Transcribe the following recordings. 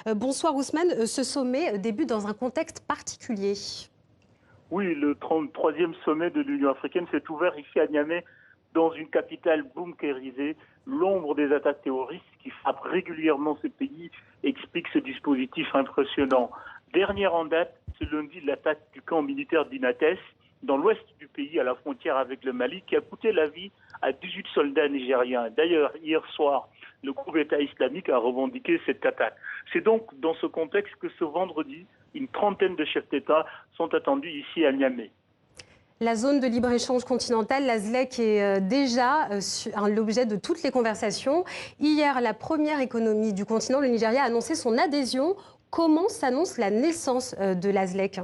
Bonsoir Ousmane, ce sommet débute dans un contexte particulier. Oui, le 33e sommet de l'Union africaine s'est ouvert ici à Niamey, dans une capitale bunkérisée. L'ombre des attaques terroristes qui frappent régulièrement ce pays explique ce dispositif impressionnant. Dernière en date, ce lundi, l'attaque du camp militaire d'Inates, dans l'ouest du pays, à la frontière avec le Mali, qui a coûté la vie à 18 soldats nigériens. D'ailleurs, hier soir, le groupe État islamique a revendiqué cette attaque. C'est donc dans ce contexte que ce vendredi, une trentaine de chefs d'État sont attendus ici à Niamey. La zone de libre-échange continentale, la ZLEC, est déjà l'objet de toutes les conversations. Hier, la première économie du continent, le Nigeria, a annoncé son adhésion. Comment s'annonce la naissance de la ZLEC?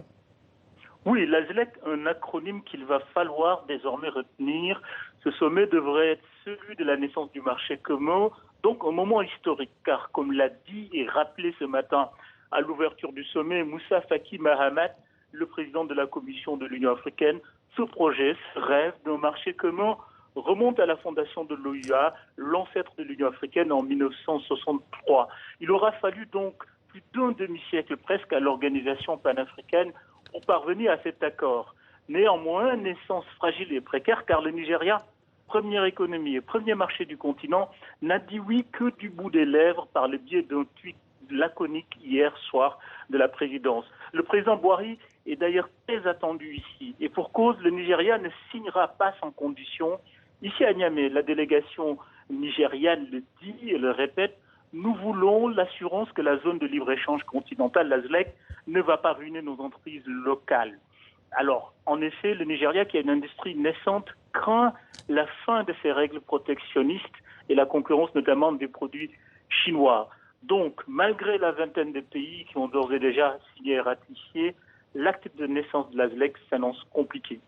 Oui, la ZLEC, un acronyme qu'il va falloir désormais retenir. Ce sommet devrait être celui de la naissance du marché commun, donc un moment historique, car comme l'a dit et rappelé ce matin à l'ouverture du sommet Moussa Faki Mahamat, le président de la Commission de l'Union africaine, ce projet, ce rêve d'un marché commun remonte à la fondation de l'OUA, l'ancêtre de l'Union africaine en 1963. Il aura fallu donc plus d'un demi-siècle presque à l'organisation panafricaine pour parvenir à cet accord. Néanmoins, naissance fragile et précaire, car le Nigeria, première économie et premier marché du continent, n'a dit oui que du bout des lèvres par le biais d'un tweet laconique hier soir de la présidence. Le président Buhari est d'ailleurs très attendu ici. Et pour cause, le Nigeria ne signera pas sans condition. Ici à Niamey, la délégation nigériane le dit et le répète, nous voulons l'assurance que la zone de libre-échange continentale, la ZLEC, ne va pas ruiner nos entreprises locales. Alors, en effet, le Nigeria, qui a une industrie naissante, craint la fin de ces règles protectionnistes et la concurrence notamment des produits chinois. Donc, malgré la vingtaine de pays qui ont d'ores et déjà signé et ratifié, l'acte de naissance de la ZLEC s'annonce compliqué.